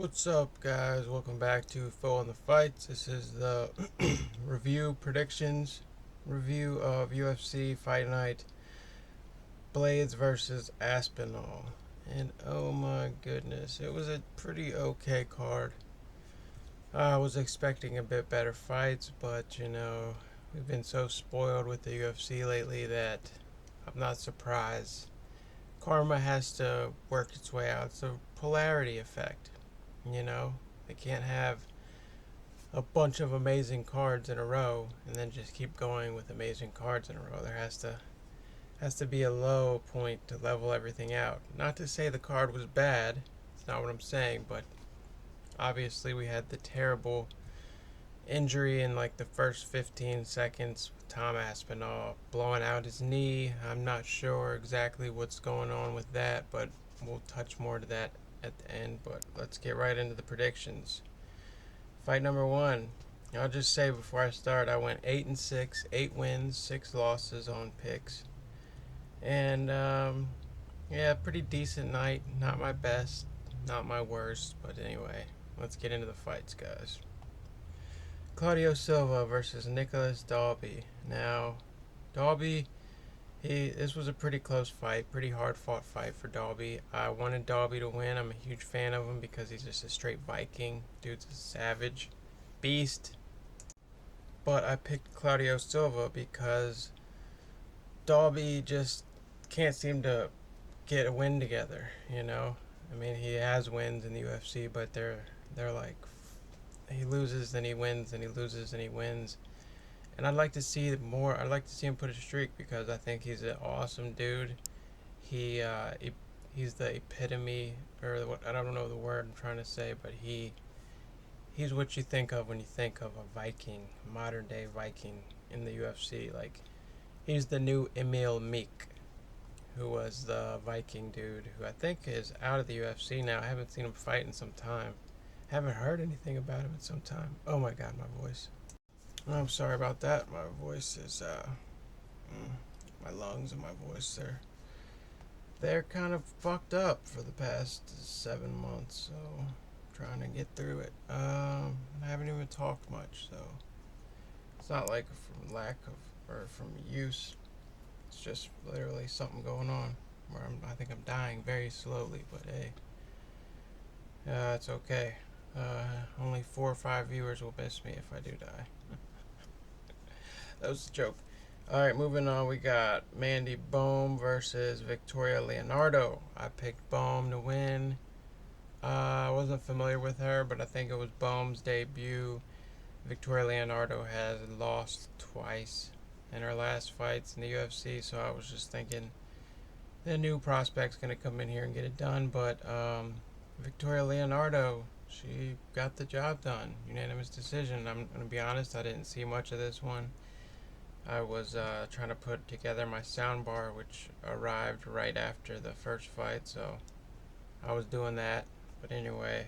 What's up, guys? Welcome back to Foeonthefights. This is the predictions review of UFC Fight Night Blaydes versus Aspinall. And oh my goodness, it was a pretty okay card. I was expecting a bit better fights, but we've been so spoiled with the UFC lately that I'm not surprised. Karma has to work its way out. It's a polarity effect. They can't have a bunch of amazing cards in a row and then just keep going with amazing cards in a row. There has to be a low point to level everything out. Not to say the card was bad. It's not what I'm saying, but obviously we had the terrible injury in like the first 15 seconds with Tom Aspinall blowing out his knee. I'm not sure exactly what's going on with that, but we'll touch more to that at the end. But let's get right into the predictions. Fight number one. I'll just say before I start, I went 8-6, 8 wins, 6 losses on picks, and yeah, pretty decent night. Not my best, not my worst, but anyway, let's get into the fights, guys. Claudio Silva versus Nicholas Dalby. Now, Dalby, this was a pretty close fight, pretty hard fought fight for Dalby. I wanted Dalby to win. I'm a huge fan of him because he's just a straight Viking. Dude's a savage, beast. But I picked Claudio Silva because Dalby just can't seem to get a win together. I mean, he has wins in the UFC, but they're like he loses, then he wins, then he loses, then he wins. And I'd like to see more. I'd like to see him put a streak because I think he's an awesome dude. He's the epitome, or what, I don't know the word I'm trying to say, but he's what you think of when you think of a Viking, modern day Viking in the UFC. Like, he's the new Emil Meek, who was the Viking dude, who I think is out of the UFC now. I haven't seen him fight in some time. Haven't heard anything about him in some time. Oh my god, my voice. I'm sorry about that. My voice is my lungs and my voice they're kind of fucked up for the past 7 months, so I'm trying to get through it. I haven't even talked much, so it's not like from lack of or from use. It's just literally something going on where I think I'm dying very slowly, but hey, it's okay. Only 4 or 5 viewers will miss me if I do die. That was a joke. Alright, moving on, we got Mandy Boom versus Victoria Leonardo. I picked Boom to win. I wasn't familiar with her, but I think it was Boom's debut. Victoria Leonardo has lost twice in her last fights in the UFC, so I was just thinking the new prospect's going to come in here and get it done. But Victoria Leonardo, she got the job done. Unanimous decision. I'm going to be honest, I didn't see much of this one. I was trying to put together my soundbar, which arrived right after the first fight, so I was doing that. But anyway,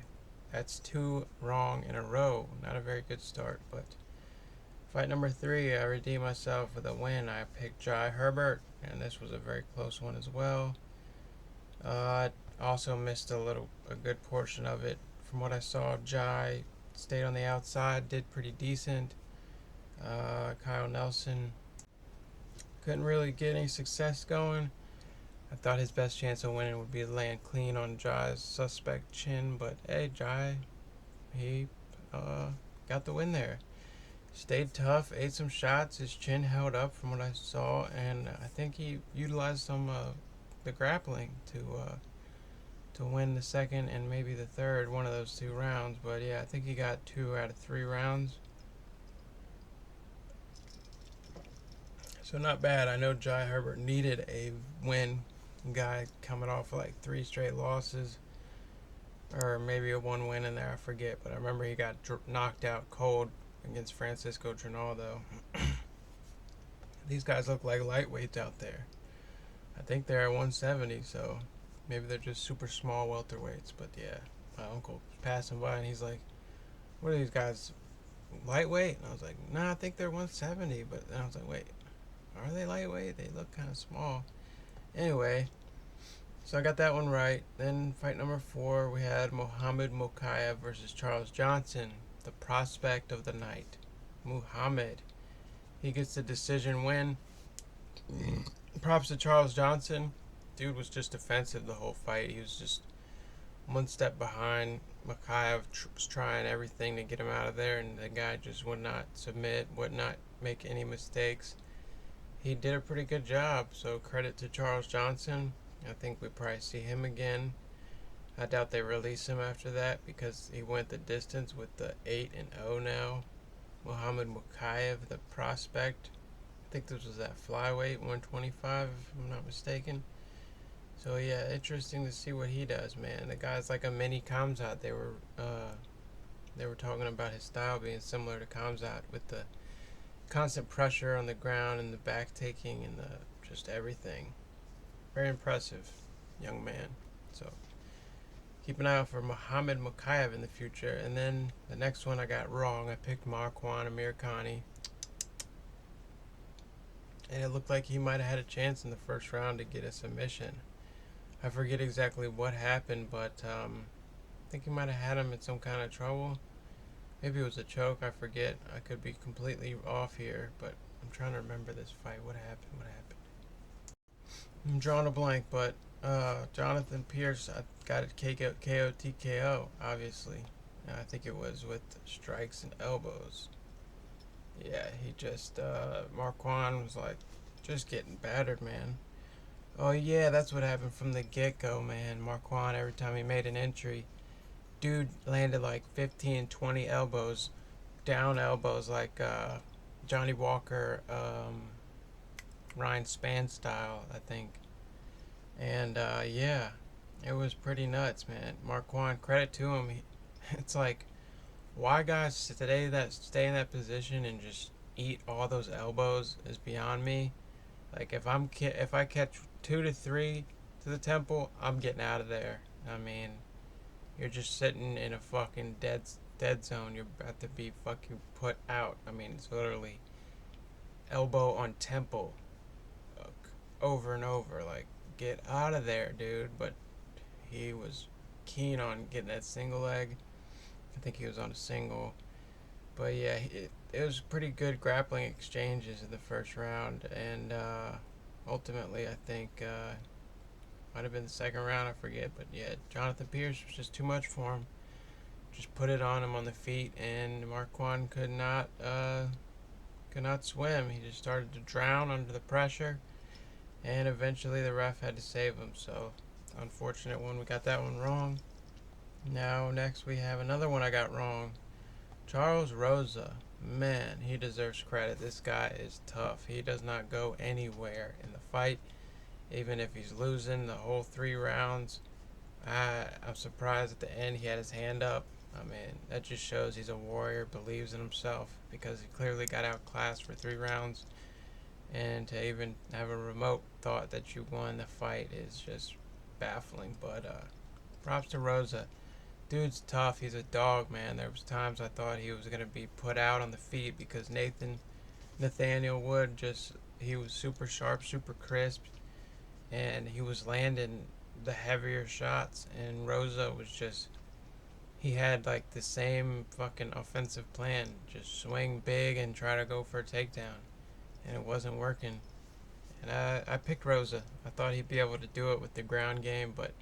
that's 2 wrong in a row. Not a very good start, but fight number 3, I redeemed myself with a win. I picked Jai Herbert, and this was a very close one as well. I also missed a good portion of it. From what I saw, Jai stayed on the outside, did pretty decent. Kyle Nelson couldn't really get any success going. I thought his best chance of winning would be to land clean on Jai's suspect chin, but hey, Jai, he got the win there. Stayed tough, ate some shots, his chin held up from what I saw, and I think he utilized some the grappling to win the second and maybe the third, one of those 2 rounds. But yeah, I think he got 2 out of 3 rounds. So not bad. I know Jai Herbert needed a win. Guy coming off like 3 straight losses, or maybe a 1 win in there, I forget. But I remember he got knocked out cold against Francisco Trinaldo. These guys look like lightweights out there. I think they're at 170, so maybe they're just super small welterweights. But yeah, my uncle was passing by and he's like, "What are these guys, lightweight?" And I was like, "Nah, I think they're 170." But then I was like, "Wait, are they lightweight? They look kind of small." Anyway, So I got that one right. Then fight number 4, we had Muhammad Mokaev versus Charles Johnson, the prospect of the night. Muhammad, he gets the decision win. Props to Charles Johnson. Dude was just defensive the whole fight. He was just one step behind. Mokaev was trying everything to get him out of there, and the guy just would not submit, would not make any mistakes. He did a pretty good job, so credit to Charles Johnson. I think we probably see him again. I doubt they release him after that because he went the distance with the 8-0 now. Muhammad Mokaev, the prospect. I think this was at flyweight, 125, if I'm not mistaken. So yeah, interesting to see what he does, man. The guy's like a mini Khamzat. They were talking about his style being similar to Khamzat with the constant pressure on the ground and the back taking and the just everything. Very impressive young man. So keep an eye out for Muhammad Mokaev in the future. And then the next one I got wrong. I picked Marquand Amirkhani. And it looked like he might have had a chance in the first round to get a submission. I forget exactly what happened, but I think he might have had him in some kind of trouble. Maybe it was a choke, I forget. I could be completely off here, but I'm trying to remember this fight. What happened? I'm drawing a blank, but Jonathan Pierce, I got it KO TKO, obviously. I think it was with strikes and elbows. Yeah, he just, Marquand was like, just getting battered, man. Oh yeah, that's what happened from the get-go, man. Marquand, every time he made an entry, dude landed like 15, 20 elbows, down elbows like Johnny Walker, Ryan Spann style, I think. And yeah, it was pretty nuts, man. Marquand, credit to him. It's like, why guys stay in that position and just eat all those elbows is beyond me. Like if I catch 2 to 3 to the temple, I'm getting out of there. I mean, you're just sitting in a fucking dead zone. You're about to be fucking put out. I mean, it's literally elbow on temple, over and over. Like, get out of there, dude. But he was keen on getting that single leg. I think he was on a single. But yeah, it was pretty good grappling exchanges in the first round. And ultimately, I think might have been the second round, I forget. But yeah, Jonathan Pierce was just too much for him. Just put it on him on the feet, and Marquand could not swim. He just started to drown under the pressure, and eventually the ref had to save him. So, unfortunate one. We got that one wrong. Now, next we have another one I got wrong. Charles Rosa. Man, he deserves credit. This guy is tough. He does not go anywhere in the fight, even if he's losing the whole 3 rounds. I'm surprised at the end he had his hand up. I mean, that just shows he's a warrior, believes in himself, because he clearly got outclassed for 3 rounds. And to even have a remote thought that you won the fight is just baffling. But props to Rosa. Dude's tough. He's a dog, man. There was times I thought he was going to be put out on the feet because Nathaniel Wood he was super sharp, super crisp, and he was landing the heavier shots, and Rosa was just, he had like the same fucking offensive plan, just swing big and try to go for a takedown, and it wasn't working. And I picked Rosa. I thought he'd be able to do it with the ground game, but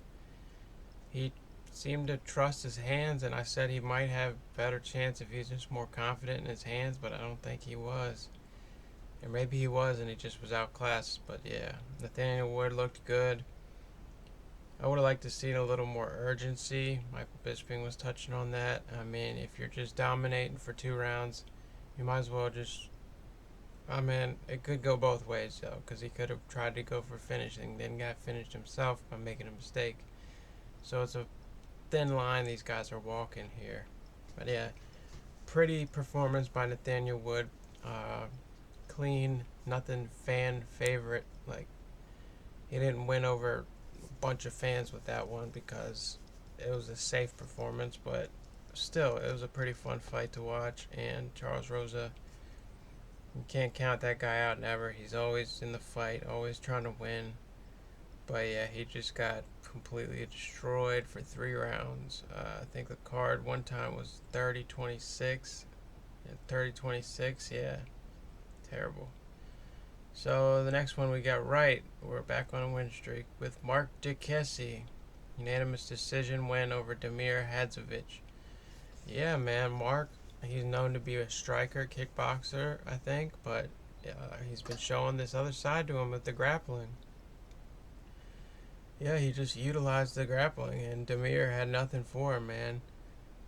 he seemed to trust his hands, and I said he might have better chance if he's just more confident in his hands, but I don't think he was. Or maybe he was and he just was outclassed. But yeah, Nathaniel Wood looked good. I would have liked to see a little more urgency. Michael Bisping was touching on that. I mean, if you're just dominating for 2 rounds, you might as well just, I mean, it could go both ways though, because he could have tried to go for finishing, then got finished himself by making a mistake. So it's a thin line these guys are walking here. But yeah, pretty performance by Nathaniel Wood. Clean, nothing fan favorite. Like, he didn't win over a bunch of fans with that one because it was a safe performance, but still, it was a pretty fun fight to watch. And Charles Rosa, you can't count that guy out, never. He's always in the fight, always trying to win. But yeah, he just got completely destroyed for 3 rounds. I think the card one time was 30-26. 30-26, yeah. Terrible. So the next one we got right. We're back on a win streak with Mark Dickesi. Unanimous decision win over Damir Hadzovic. Yeah, man, Mark, he's known to be a striker, kickboxer, I think, but he's been showing this other side to him with the grappling. Yeah, he just utilized the grappling, and Damir had nothing for him, man.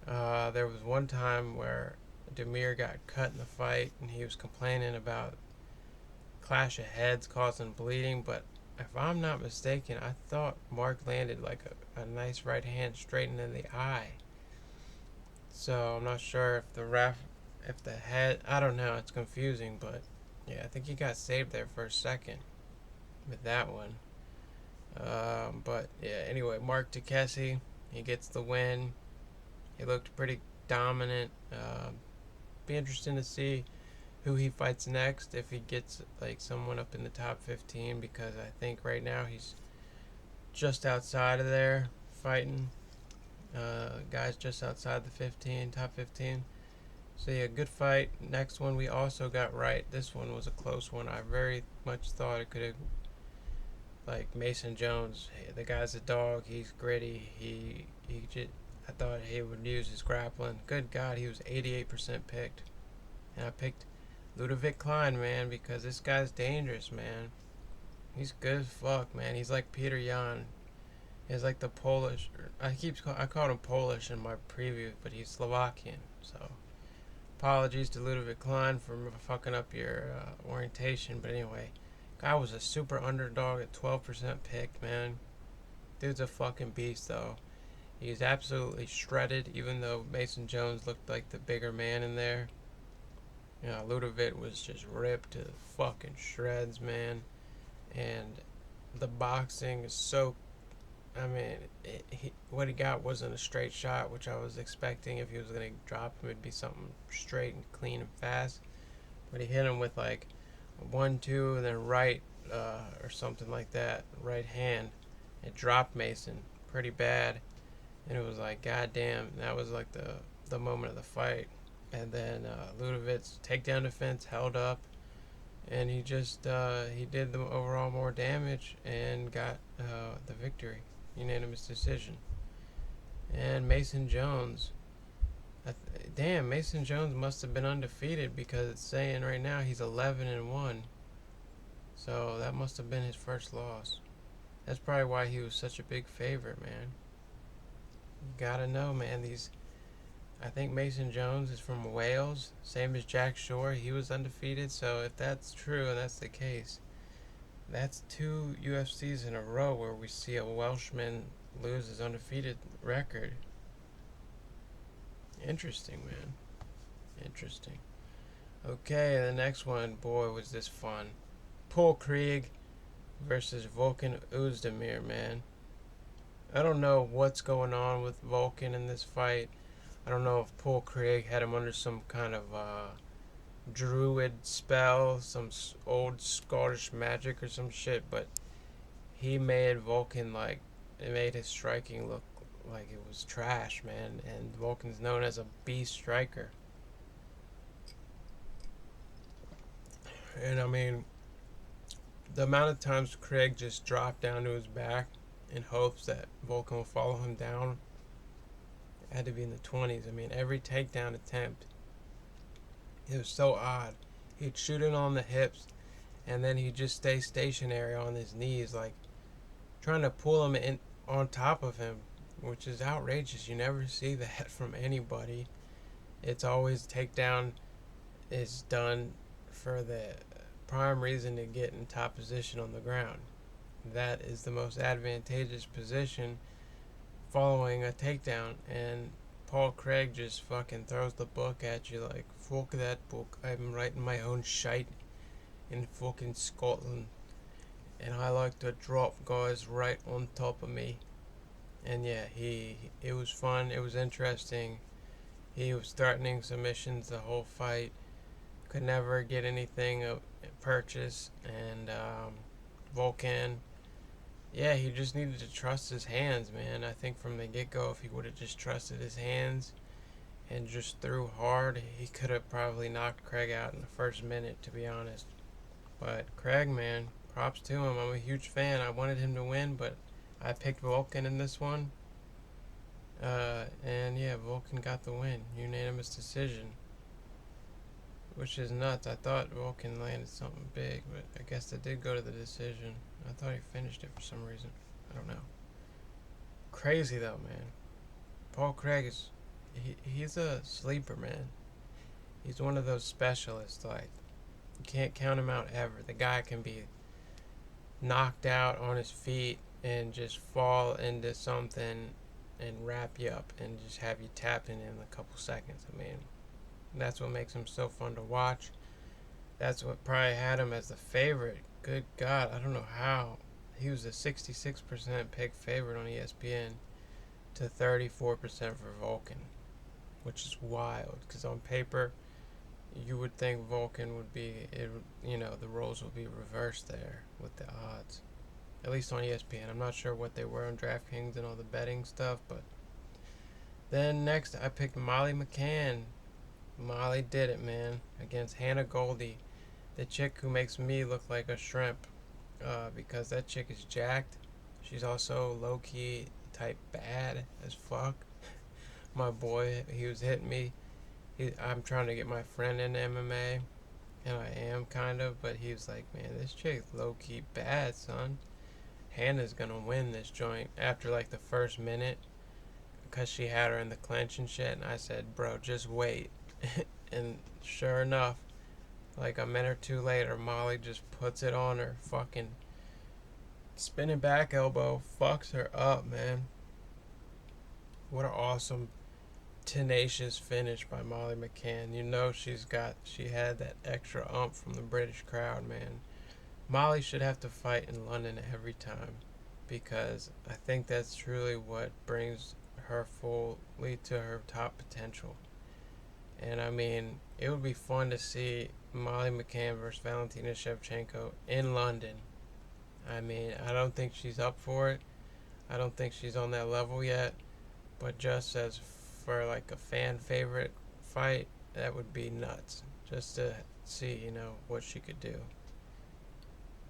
There was one time where Damir got cut in the fight, and he was complaining about clash of heads causing bleeding, but if I'm not mistaken, I thought Mark landed like a nice right hand straight in the eye. So I'm not sure if if the head, I don't know, it's confusing, but yeah, I think he got saved there for a second with that one. But yeah, anyway, Mark Dickesi, he gets the win. He looked pretty dominant. Be interesting to see who he fights next, if he gets like someone up in the top 15, because I think right now he's just outside of there fighting guys just outside the top 15. So yeah, good fight. Next one we also got right. This one was a close one. I very much thought it could have, like Mason Jones. The guy's a dog. He's gritty. He just, I thought he would use his grappling. Good God, he was 88% picked, and I picked Ludovic Klein, man, because this guy's dangerous, man. He's good as fuck, man. He's like Peter Yan. He's like the Polish. I called him Polish in my preview, but he's Slovakian. So apologies to Ludovic Klein for fucking up your orientation. But anyway, guy was a super underdog at 12% picked, man. Dude's a fucking beast, though. He's absolutely shredded, even though Mason Jones looked like the bigger man in there. You know, Ludovic was just ripped to fucking shreds, man. And the boxing is so, I mean, what he got wasn't a straight shot, which I was expecting. If he was going to drop him, it'd be something straight and clean and fast. But he hit him with like 1-2 and then right or something like that, right hand. It dropped Mason pretty bad. And it was like, goddamn, that was like the moment of the fight. And then Ludovic's takedown defense held up, and he just he did the overall more damage and got the victory, unanimous decision. And Mason Jones, damn, Mason Jones must have been undefeated, because it's saying right now he's 11-1. So that must have been his first loss. That's probably why he was such a big favorite, man. You gotta know, man. I think Mason Jones is from Wales, same as Jack Shore. He was undefeated, so if that's true and that's the case, that's 2 UFCs in a row where we see a Welshman lose his undefeated record. Interesting, man. Interesting. Okay, the next one, boy, was this fun. Paul Craig versus Volkan Oezdemir, man. I don't know what's going on with Volkan in this fight. I don't know if Paul Craig had him under some kind of druid spell, some old Scottish magic or some shit, but he made Volkan like, it made his striking look like it was trash, man. And Volkan's known as a beast striker. And I mean, the amount of times Craig just dropped down to his back in hopes that Volkan will follow him down had to be in the 20s. I mean, every takedown attempt, it was so odd. He'd shoot it on the hips, and then he'd just stay stationary on his knees, like trying to pull him in on top of him, which is outrageous. You never see that from anybody. It's always takedown is done for the prime reason to get in top position on the ground. That is the most advantageous position following a takedown, and Paul Craig just fucking throws the book at you like, fuck that book, I'm writing my own shite in fucking Scotland, and I like to drop guys right on top of me. And yeah, it was fun, it was interesting. He was threatening submissions the whole fight, could never get anything of purchase, and Volkan, yeah, he just needed to trust his hands, man. I think from the get-go, if he would have just trusted his hands and just threw hard, he could have probably knocked Craig out in the first minute, to be honest. But Craig, man, props to him. I'm a huge fan. I wanted him to win, but I picked Vulcan in this one. And yeah, Vulcan got the win. Unanimous decision. Which is nuts. I thought Vulcan landed something big, but I guess it did go to the decision. I thought he finished it for some reason. I don't know. Crazy though, man. Paul Craig is he's a sleeper, man. He's one of those specialists. Like, you can't count him out ever. The guy can be knocked out on his feet and just fall into something and wrap you up and just have you tapping in a couple seconds. I mean, that's what makes him so fun to watch. That's what probably had him as the favorite. Good God, I don't know how. He was a 66% pick favorite on ESPN to 34% for Vulcan, which is wild. Because on paper, you would think Vulcan would be, the roles would be reversed there with the odds. At least on ESPN. I'm not sure what they were on DraftKings and all the betting stuff, but then next I picked Molly McCann. Molly did it, man, against Hannah Goldie, the chick who makes me look like a shrimp, because that chick is jacked. She's also low-key type bad as fuck. My boy, he was hitting me. I'm trying to get my friend into MMA, and I am kind of, but he was like, man, this chick's low-key bad, son. Hannah's gonna win this joint after like the first minute, because she had her in the clinch and shit, and I said, bro, just wait. And sure enough, like a minute or two later, Molly just puts it on her. Fucking spinning back elbow fucks her up, man. What an awesome, tenacious finish by Molly McCann. You know she had that extra ump from the British crowd, man. Molly should have to fight in London every time, because I think that's truly what brings her fully to her top potential. And I mean, it would be fun to see Molly McCann versus Valentina Shevchenko in London. I mean, I don't think she's up for it. I don't think she's on that level yet. But just as for like a fan favorite fight, that would be nuts. Just to see, what she could do.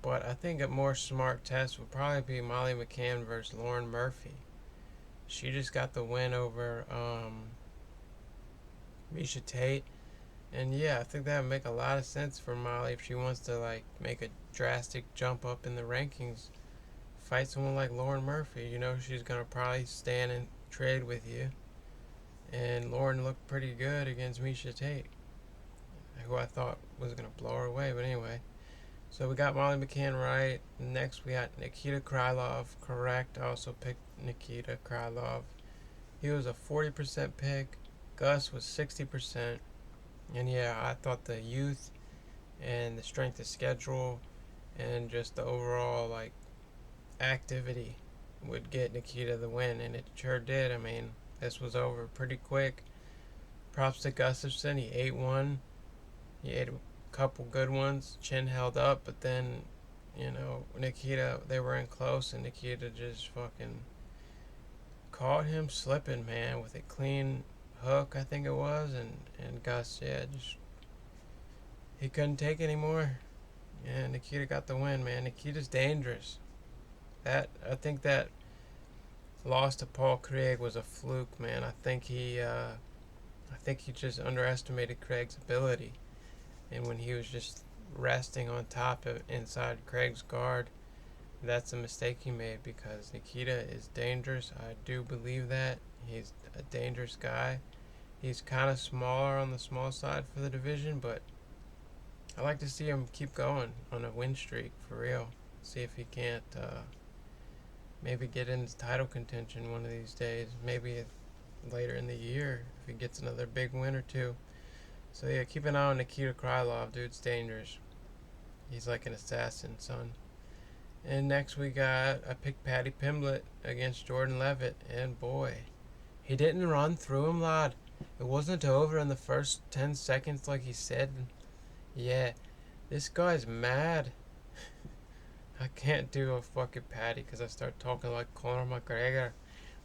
But I think a more smart test would probably be Molly McCann versus Lauren Murphy. She just got the win over Misha Tate. And yeah, I think that would make a lot of sense for Molly if she wants to like make a drastic jump up in the rankings. Fight someone like Lauren Murphy. She's gonna probably stand and trade with you. And Lauren looked pretty good against Misha Tate, who I thought was gonna blow her away. But anyway, so we got Molly McCann right. Next we got Nikita Krylov. Correct. I also picked Nikita Krylov. He was a 40% pick. Gus was 60%. And yeah, I thought the youth and the strength of schedule and just the overall like activity would get Nikita the win, and it sure did. I mean, this was over pretty quick. Props to Gustafsson. He ate one. He ate a couple good ones. Chin held up, but then, Nikita, they were in close, and Nikita just fucking caught him slipping, man, with a clean hook, I think it was, and Gus, yeah, just he couldn't take anymore. Yeah, Nikita got the win, man. Nikita's dangerous. I think that loss to Paul Craig was a fluke, man. I think he just underestimated Craig's ability, and when he was just resting on top of inside Craig's guard, that's a mistake he made, because Nikita is dangerous. I do believe that. He's a dangerous guy. He's kind of smaller on the small side for the division, but I like to see him keep going on a win streak, for real. See if he can't maybe get into title contention one of these days. Maybe later in the year if he gets another big win or two. So yeah, keep an eye on Nikita Krylov. Dude's dangerous. He's like an assassin, son. And next I picked Paddy Pimblett against Jordan Levitt, and boy, he didn't run through him, lad. It wasn't over in the first 10 seconds like he said. Yeah, this guy's mad. I can't do a fucking Paddy because I start talking like Conor McGregor.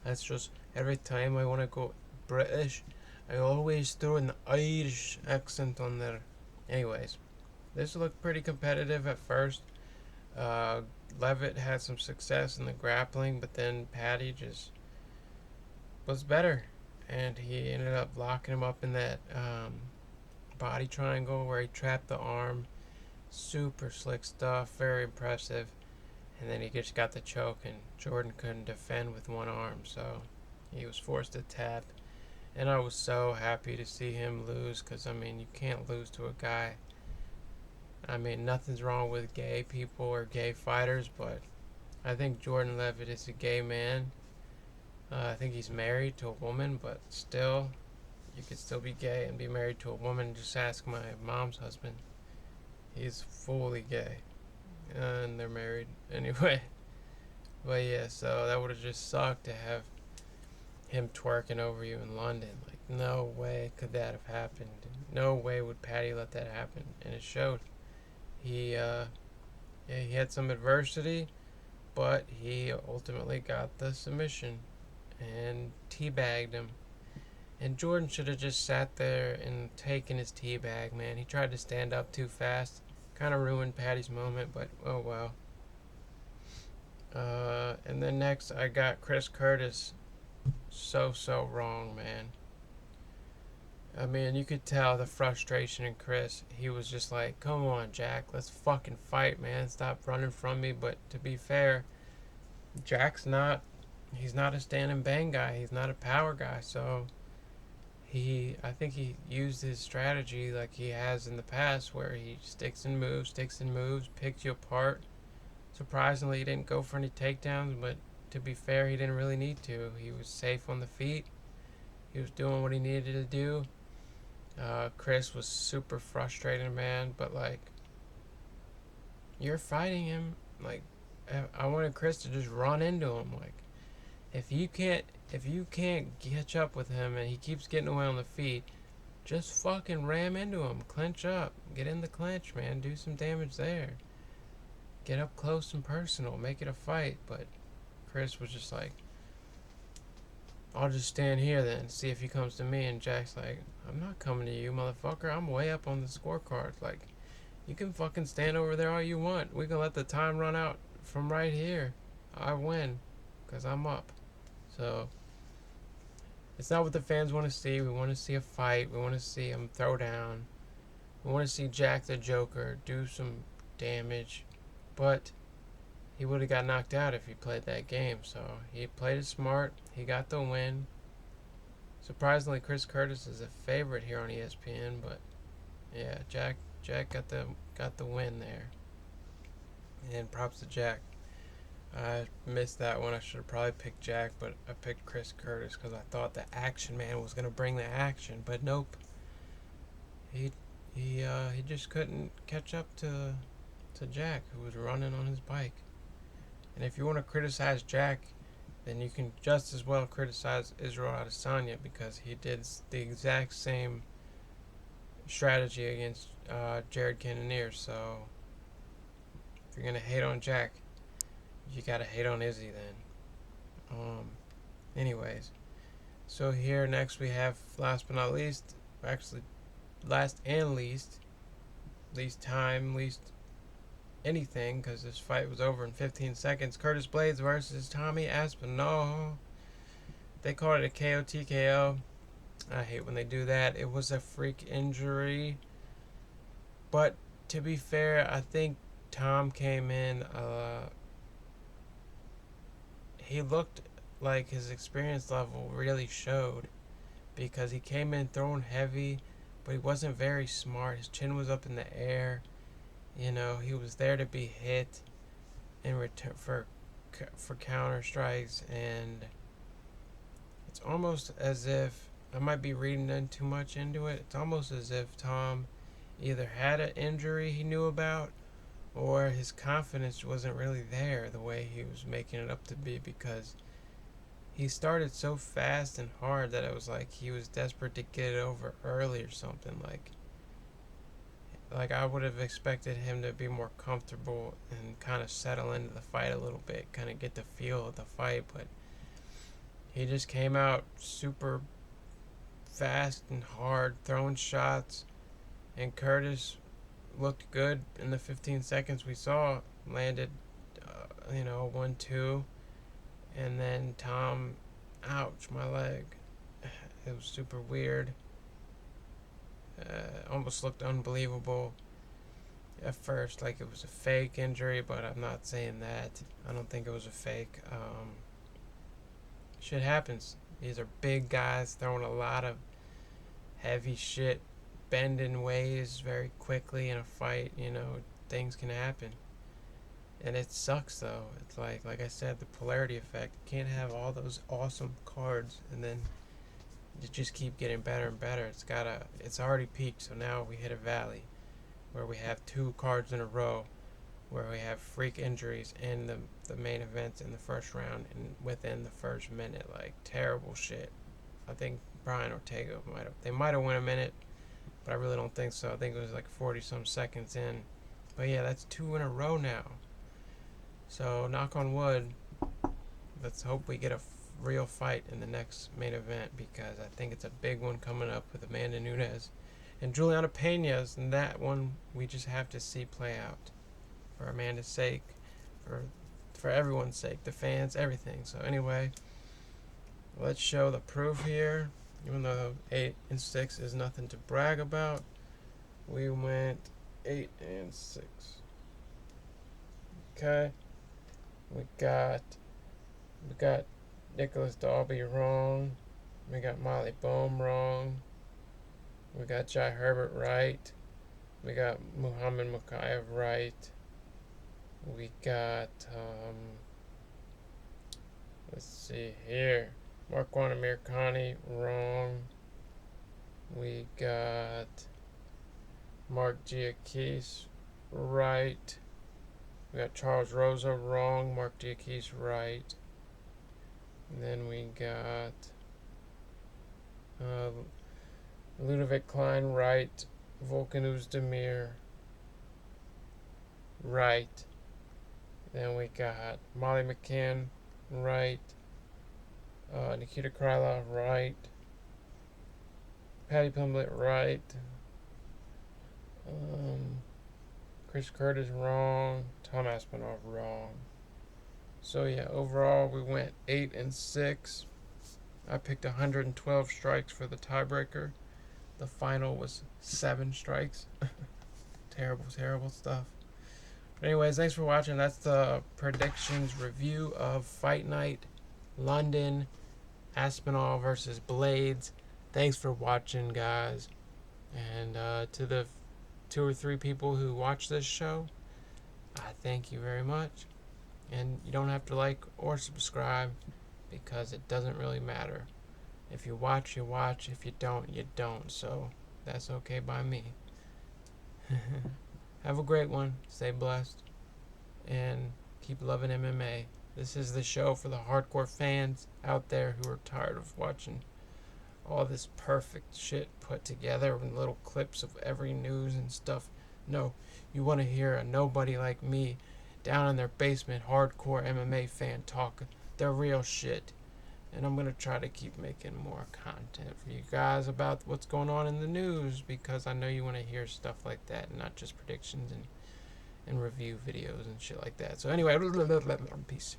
That's just every time I want to go British, I always throw an Irish accent on there. Anyways, this looked pretty competitive at first. Uh, Levitt had some success in the grappling, but then Paddy just was better, and he ended up locking him up in that body triangle where he trapped the arm. Super slick stuff, very impressive. And then he just got the choke, and Jordan couldn't defend with one arm, so he was forced to tap. And I was so happy to see him lose, because, I mean, you can't lose to a guy. I mean, nothing's wrong with gay people or gay fighters, but I think Jordan Levitt is a gay man. I think he's married to a woman, but still, you could still be gay and be married to a woman. Just ask my mom's husband. He's fully gay. And they're married anyway. But yeah, so that would have just sucked to have him twerking over you in London. Like, no way could that have happened. No way would Paddy let that happen. And it showed. He had some adversity, but he ultimately got the submission and teabagged him. And Jordan should have just sat there and taken his teabag, man. He tried to stand up too fast. Kind of ruined Paddy's moment, but oh well. And then next I got Chris Curtis. So wrong, man. I mean, you could tell the frustration in Chris. He was just like, come on, Jack, let's fucking fight, man. Stop running from me. But to be fair, Jack's not, he's not a stand and bang guy. He's not a power guy. So I think he used his strategy like he has in the past, where he sticks and moves, picks you apart. Surprisingly, he didn't go for any takedowns, but to be fair, he didn't really need to. He was safe on the feet. He was doing what he needed to do. Chris was super frustrated, man, but like, you're fighting him. Like, I wanted Chris to just run into him. Like, if you can't catch up with him and he keeps getting away on the feet, just fucking ram into him. Clinch up. Get in the clinch, man. Do some damage there. Get up close and personal. Make it a fight. But Chris was just like, I'll just stand here then, see if he comes to me. And Jack's like, I'm not coming to you, motherfucker. I'm way up on the scorecard. Like, you can fucking stand over there all you want. We can let the time run out from right here. I win, because I'm up. So, it's not what the fans want to see. We want to see a fight. We want to see him throw down. We want to see Jack the Joker do some damage. But he would have got knocked out if he played that game. So he played it smart. He got the win. Surprisingly, Chris Curtis is a favorite here on ESPN. But yeah, Jack got the win there. And props to Jack. I missed that one. I should have probably picked Jack, but I picked Chris Curtis because I thought the action man was gonna bring the action. But nope. He just couldn't catch up to Jack, who was running on his bike. And if you want to criticize Jack, then you can just as well criticize Israel Adesanya, because he did the exact same strategy against Jared Cannonier. So if you're gonna hate on Jack, you gotta hate on Izzy then. Anyways, so here next we have, last but not least, actually last and least time, least anything, because this fight was over in 15 seconds. Curtis Blaydes versus Tommy Aspinall. They called it a KO TKO. I hate when they do that. It was a freak injury. But to be fair, I think Tom came in, he looked like his experience level really showed, because he came in throwing heavy, but he wasn't very smart. His chin was up in the air. You know, he was there to be hit in return for counter strikes, and it's almost as if, I might be reading in too much into it. It's almost as if Tom either had an injury he knew about, or his confidence wasn't really there the way he was making it up to be, because he started so fast and hard that it was like he was desperate to get it over early or something. Like, like I would have expected him to be more comfortable and kind of settle into the fight a little bit, kind of get the feel of the fight, but he just came out super fast and hard, throwing shots, and Curtis looked good in the 15 seconds we saw, landed, 1-2, and then Tom, ouch, my leg. It was super weird. Almost looked unbelievable at first, like it was a fake injury, but I'm not saying that. I don't think it was a fake. Shit happens. These are big guys throwing a lot of heavy shit, bending ways very quickly in a fight. Things can happen. And it sucks though. It's like I said, the polarity effect. You can't have all those awesome cards and then you just keep getting better and better. It's already peaked, so now we hit a valley where we have 2 cards in a row where we have freak injuries in the main events in the first round and within the first minute. Like, terrible shit. I think Brian Ortega might have won a minute, but I really don't think so. I think it was like 40 some seconds in. But yeah, that's 2 in a row now. So knock on wood, let's hope we get a real fight in the next main event, because I think it's a big one coming up with Amanda Nunes and Juliana Pena's, and that one we just have to see play out for Amanda's sake, for everyone's sake, the fans, everything. So anyway, let's show the proof here. Even though 8-6 is nothing to brag about, we went 8-6. Okay, we got Nicholas Dalby wrong. We got Molly Boom wrong. We got Jai Herbert right. We got Muhammad Mukayev right. We got, let's see here, Marquand Amirkhani wrong. We got Mark Giacchese right. We got Charles Rosa wrong. Mark Giacchese right. And then we got Ludovic Klein right. Volkan Oezdemir right. Then we got Molly McCann right. Nikita Krylov right. Patty Pimblett right. Chris Curtis wrong. Tom Aspinall wrong. So yeah, overall we went 8-6. I picked 112 strikes for the tiebreaker. The final was 7 strikes. Terrible stuff. But anyways, thanks for watching. That's the predictions review of Fight Night London, Aspinall versus Blaydes. Thanks for watching, guys. And to the 2 or 3 people who watch this show, I thank you very much. And you don't have to like or subscribe, because it doesn't really matter. If you watch, you watch. If you don't, you don't. So that's okay by me. Have a great one. Stay blessed. And keep loving MMA. This is the show for the hardcore fans out there who are tired of watching all this perfect shit put together with little clips of every news and stuff. No, you want to hear a nobody like me down in their basement hardcore MMA fan talk their real shit. And I'm going to try to keep making more content for you guys about what's going on in the news, because I know you want to hear stuff like that and not just predictions and review videos and shit like that. So anyway, peace.